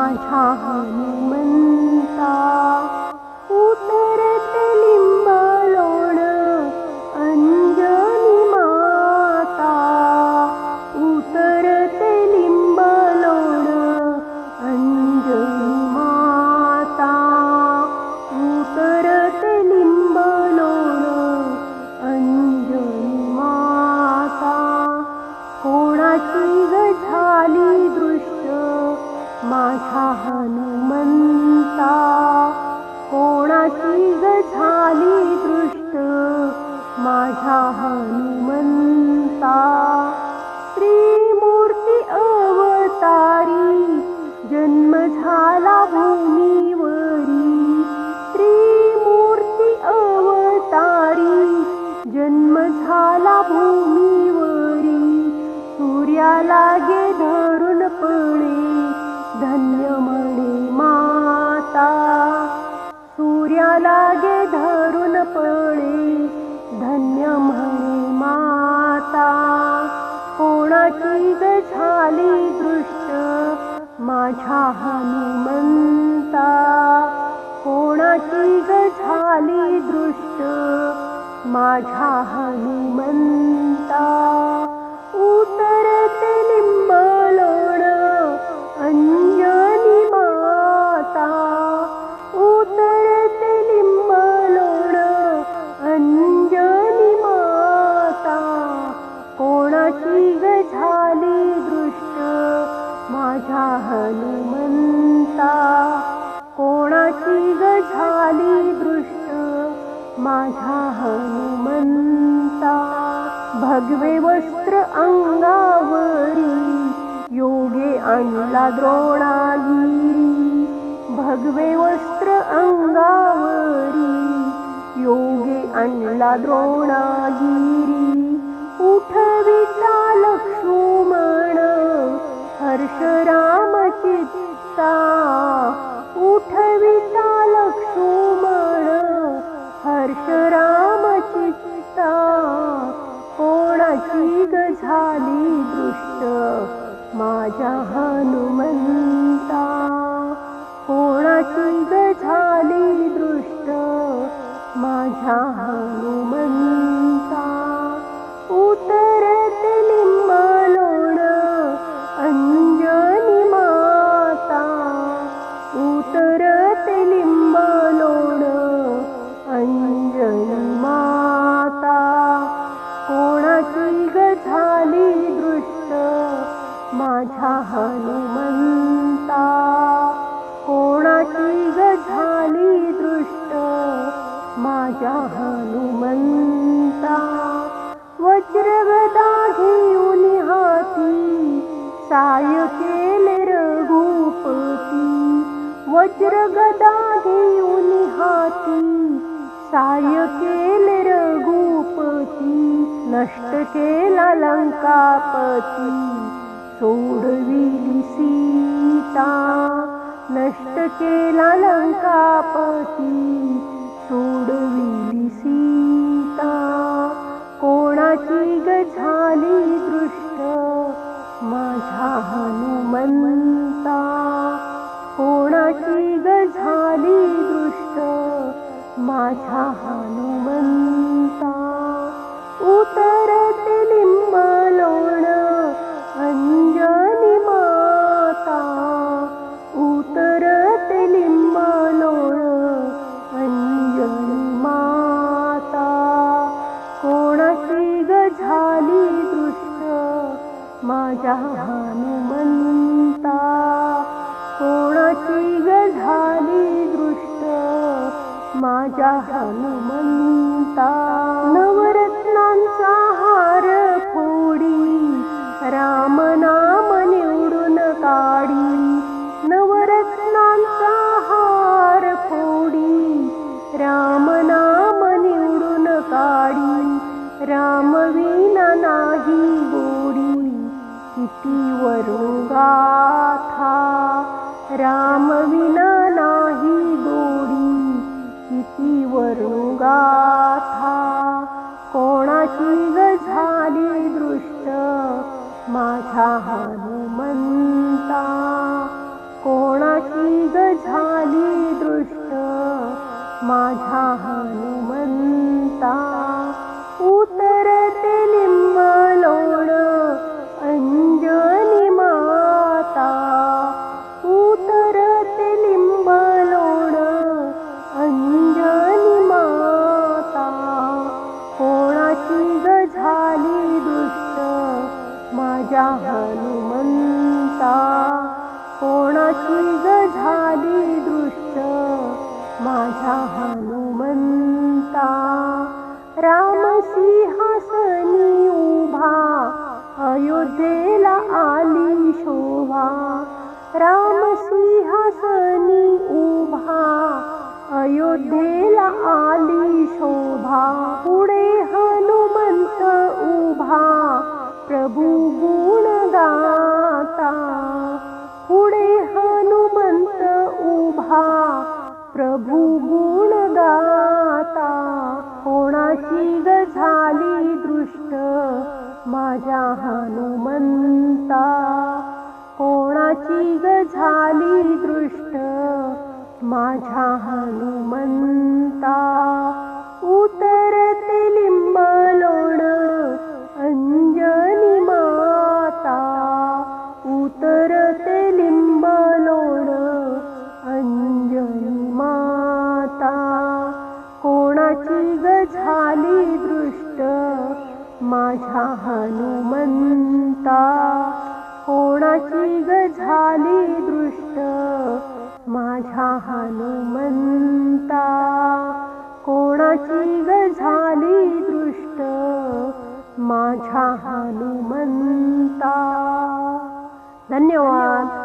माझ्या हनुमंता. उतरते लिंब लोण अंजनी माता. उतरते लिंब लोण अंजनी माता. उतरते लिंब लोण अंजनी माता. कोणाची ग झाली दृष्ट माझ्या हनुमंता. कोणाची ग झाली दृष्ट माझ्या हनुमंता. श्रीमूर्ती अवतारी जन्म झाला भूमीवरी. श्रीमूर्ती अवतारी जन्म झाला भूमीवरी. सूर्याला गे धरून पळे धन्य म्हणे माता. सूर्याला गे धरून पळे धन्य म्हणे माता. कोणाची ग झाली दृष्ट माझ्या हनुमंता. कोणाची ग झाली दृष्ट माझ्या हनुमंता. उतरते लिंब लोण अंजनी माता. उतरते लिंब लोण अंजनी माता. कोणाची ग झाली दृष्ट माझ्या हनुमंता. कोणाची ग झाली दृष्ट माझ्या हनुमंता. भगवे वस्त्र अंगावरी योगे आणला द्रोणागिरी. भगवे वस्त्र अंगावरी योगे आणला द्रोणागिरी. उठविता लक्ष्मण हर्ष राम चित्ता. उठविता लक्ष्मण हर्ष राम चित्ता. कोणाची ग झाली दृष्ट माझ्या हनुमंता. कोणाची ग झाली दृष्ट माझ्या हनुमंता. उतरते लिंब लोण अंजनी माता. उतरते लिंब लोण अंजनी माता. कोणाची ग झाली दृष्ट माझ्या हनुमंता. कोणाची ग झाली दृष्ट माझ्या हनुमंता. वज्रगदा घेऊन हाती साय केले रघुपती. वज्रगदा घेऊन हाती साय केले रघुपती. नष्ट केला लंकापती सोडविली सीता. नष्ट केला लंकापती सोडविली सीता. कोणाची ग झाली दृष्ट माझ्या हनुमंता. कोणाची ग झाली दृष्ट माझ्या हनुमंता. उतरते लिंब लोण अंजनी माता. उतरते लिंब लोण अंजनी माता. कोणाची ग झाली दृष्ट माझ्या हनुमंता. कोणाची ग झाली दृष्ट माझ्या हनुमंता. नवरत्नांचा हार फोडी राम नाम निवडून काढी. नवरत्नांचा हार फोडी राम नाम निवडून काढी. राम विना नाही गोडी किती वरून गाथा. राम विना नाही गोडी किती वरून गाथा. कोणाची ग झाली दृष्ट माझ्या हनुमंता. कोणाची ग झाली दृष्ट माझ्या हनुमंता उतरते लिंब लोण अंजनी माता उतरते लिंब लोण अंजनी माता कोणाची ग झाली दृष्ट माझ्या हनुमंता कोणाची ग झाली दृष्ट माझ्या हनुमंता राम सिंहासनी उभा अयोध्येला आली शोभा राम सिंहासनी उभा अयोध्येला आली शोभा पुढे हनुमंत उभा प्रभू गुण गाता पुढे हनुमंत उभा प्रभू गुण गाता कोणाची ग झाली दृष्ट माझ्या हनुमंता कोणाची ग झाली दृष्ट माझ्या हनुमंता उतरते लिंब लोण अंजनी माता उतरते लिंब लोण अंजनी माता कोणाची ग झाली दृष्ट माझ्या हनुमंता कोणाची ग झाली दृष्ट माझ्या हनुमंता कोणाची ग झाली दृष्ट माझ्या हनुमंता. धन्यवाद.